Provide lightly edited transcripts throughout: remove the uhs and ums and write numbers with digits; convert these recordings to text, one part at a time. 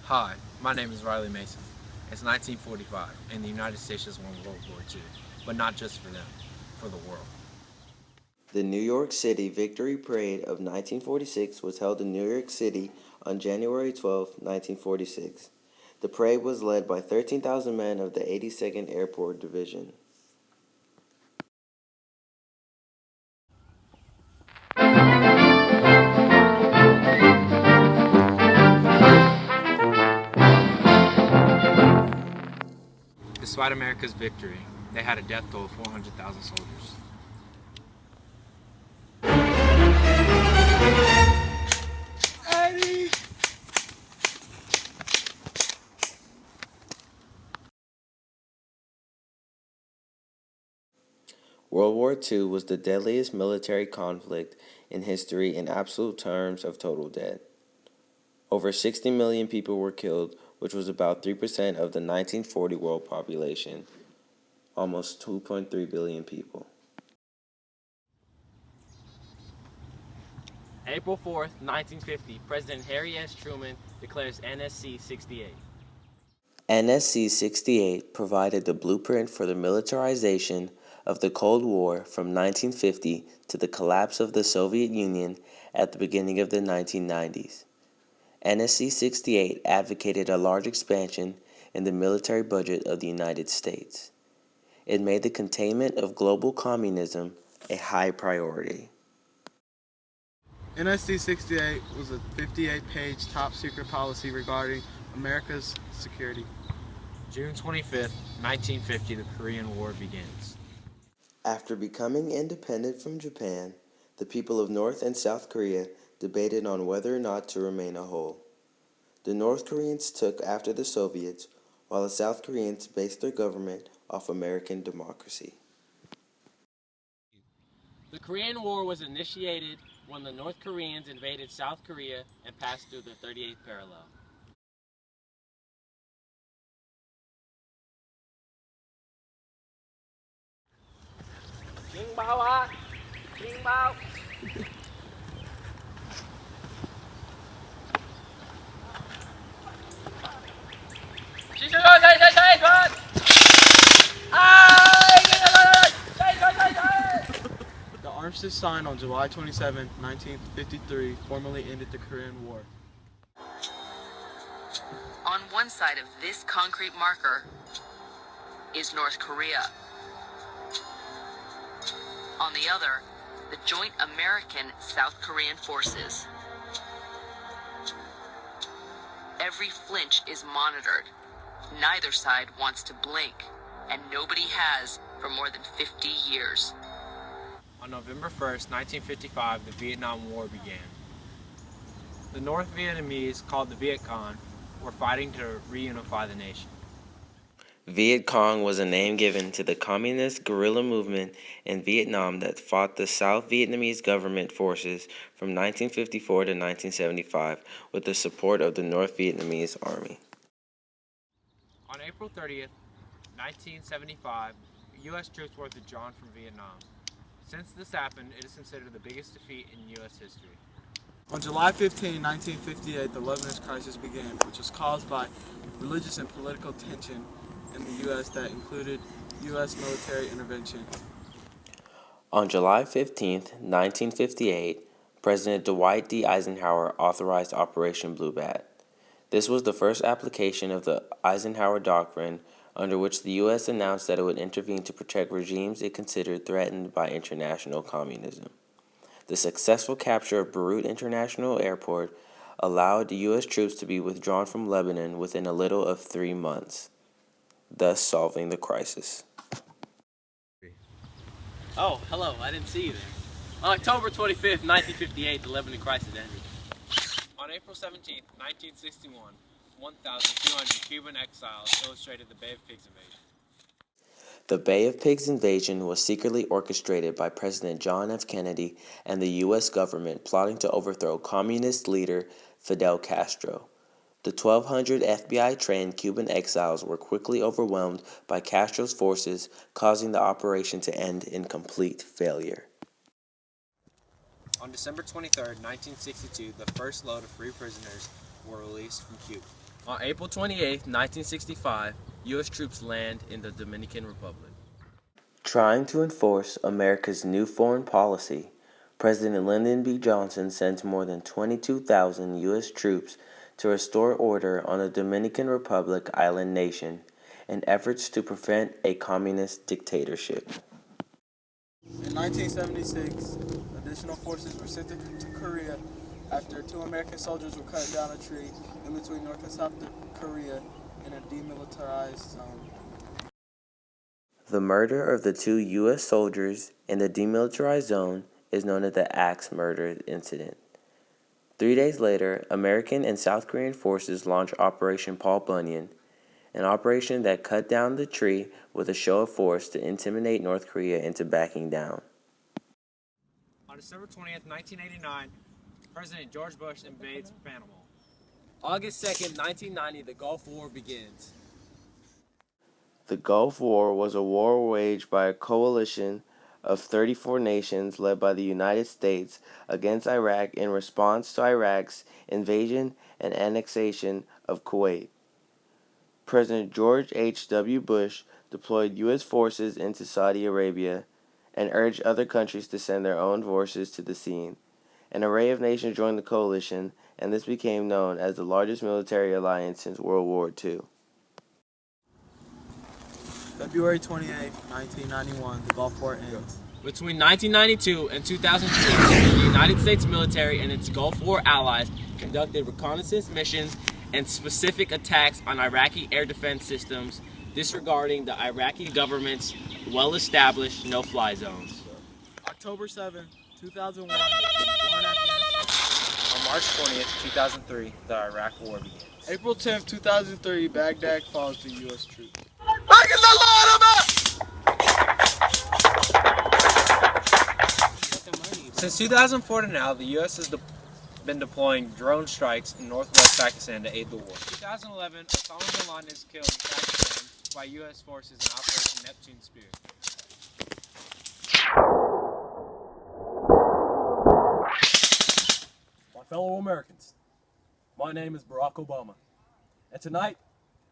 Hi, my name is Riley Mason. It's 1945, and the United States has won World War II, but not just for them, for the world. The New York City Victory Parade of 1946 was held in New York City on January 12, 1946. The parade was led by 13,000 men of the 82nd Airborne Division. Despite America's victory, they had a death toll of 400,000 soldiers. Eddie! World War II was the deadliest military conflict in history in absolute terms of total death. Over 60 million people were killed, which was about 3% of the 1940 world population, almost 2.3 billion people. April 4th, 1950, President Harry S. Truman declares NSC 68. NSC 68 provided the blueprint for the militarization of the Cold War from 1950 to the collapse of the Soviet Union at the beginning of the 1990s. NSC 68 advocated a large expansion in the military budget of the United States. It made the containment of global communism a high priority. NSC 68 was a 58-page top-secret policy regarding America's security. June 25th, 1950, the Korean War begins. After becoming independent from Japan, the people of North and South Korea debated on whether or not to remain a whole. The North Koreans took after the Soviets, while the South Koreans based their government off American democracy. The Korean War was initiated when the North Koreans invaded South Korea and passed through the 38th parallel. King Bao ah! King Bao! The armistice signed on July 27, 1953, formally ended the Korean War. On one side of this concrete marker is North Korea. On the other, the joint American-South Korean forces. Every flinch is monitored. Neither side wants to blink, and nobody has for more than 50 years. On November 1st, 1955, the Vietnam War began. The North Vietnamese, called the Viet Cong, were fighting to reunify the nation. Viet Cong was a name given to the communist guerrilla movement in Vietnam that fought the South Vietnamese government forces from 1954 to 1975 with the support of the North Vietnamese Army. On April 30th, 1975, U.S. troops were withdrawn from Vietnam. Since this happened, it is considered the biggest defeat in U.S. history. On July 15, 1958, the Lebanese crisis began, which was caused by religious and political tension in the U.S. that included U.S. military intervention. On July 15, 1958, President Dwight D. Eisenhower authorized Operation Blue Bat. This was the first application of the Eisenhower Doctrine, under which the U.S. announced that it would intervene to protect regimes it considered threatened by international communism. The successful capture of Beirut International Airport allowed the U.S. troops to be withdrawn from Lebanon within a little of 3 months, thus solving the crisis. Oh, hello, I didn't see you there. On October 25th, 1958, the Lebanon crisis ended. On April 17, 1961, 1,200 Cuban exiles illustrated the Bay of Pigs invasion. The Bay of Pigs invasion was secretly orchestrated by President John F. Kennedy and the U.S. government plotting to overthrow communist leader Fidel Castro. The 1,200 FBI-trained Cuban exiles were quickly overwhelmed by Castro's forces, causing the operation to end in complete failure. On December 23, 1962, the first load of free prisoners were released from Cuba. On April 28, 1965, U.S. troops land in the Dominican Republic. Trying to enforce America's new foreign policy, President Lyndon B. Johnson sent more than 22,000 U.S. troops to restore order on the Dominican Republic island nation in efforts to prevent a communist dictatorship. In 1976, additional forces were sent to Korea after 2 American soldiers were cut down a tree in between North and South Korea in a demilitarized zone. The murder of the 2 U.S. soldiers in the demilitarized zone is known as the Axe Murder Incident. 3 days later, American and South Korean forces launched Operation Paul Bunyan, an operation that cut down the tree with a show of force to intimidate North Korea into backing down. On December 20th, 1989, President George Bush invades Panama. August 2nd, 1990, the Gulf War begins. The Gulf War was a war waged by a coalition of 34 nations led by the United States against Iraq in response to Iraq's invasion and annexation of Kuwait. President George H.W. Bush deployed U.S. forces into Saudi Arabia and urged other countries to send their own forces to the scene. An array of nations joined the coalition, and this became known as the largest military alliance since World War II. February 28, 1991, the Gulf War ends. Between 1992 and 2003, the United States military and its Gulf War allies conducted reconnaissance missions and specific attacks on Iraqi air defense systems, disregarding the Iraqi government's well-established no-fly zones. October 7, 2001, war in Afghanistan. On March 20th, 2003, the Iraq War begins. April 10, 2003, Baghdad falls to U.S. troops. Since 2004 to now, the U.S. has been deploying drone strikes in northwest Pakistan to aid the war. In 2011, Osama bin Laden is killed in Pakistan by U.S. forces in Operation Neptune Spear. My fellow Americans, my name is Barack Obama, and tonight,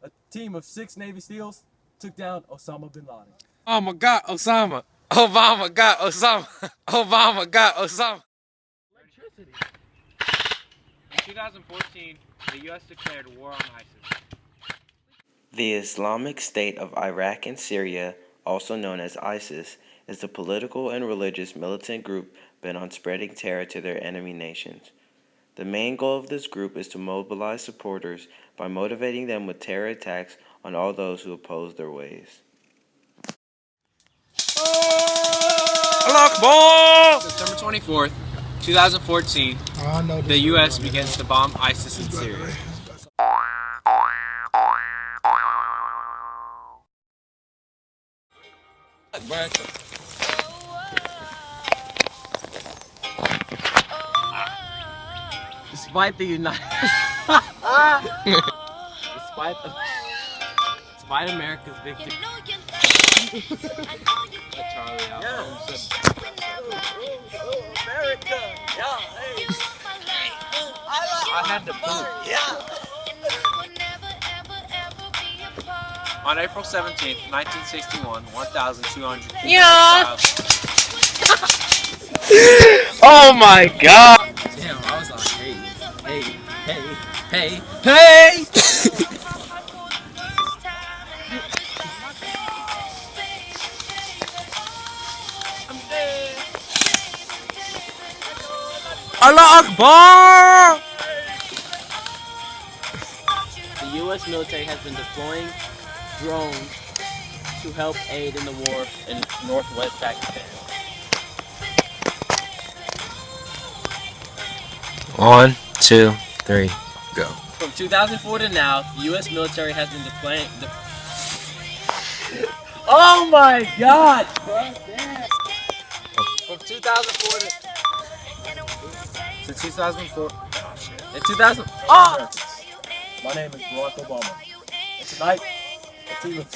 a team of 6 Navy SEALs took down Osama bin Laden. Oh my God, Osama. Obama got Osama. Obama got Osama. In 2014, the U.S. declared war on ISIS. The Islamic State of Iraq and Syria, also known as ISIS, is a political and religious militant group bent on spreading terror to their enemy nations. The main goal of this group is to mobilize supporters by motivating them with terror attacks on all those who oppose their ways. September 24th, 2014, the U.S. begins to bomb ISIS in Syria. Despite America's victory. Charlie out. America! Yeah, hey! I had to poop. On April 17th, 1961, 1,200 people Oh my God. Damn, I was like, hey. Allah Akbar. The U.S. military has been deploying drones to help aid in the war in northwest Pakistan. 1, 2, 3, go. From 2004 to now, the U.S. military has been deploying. Oh my God! From 2004 to 2004. In 2000. Oh! My name is Barack Obama, and tonight, a team of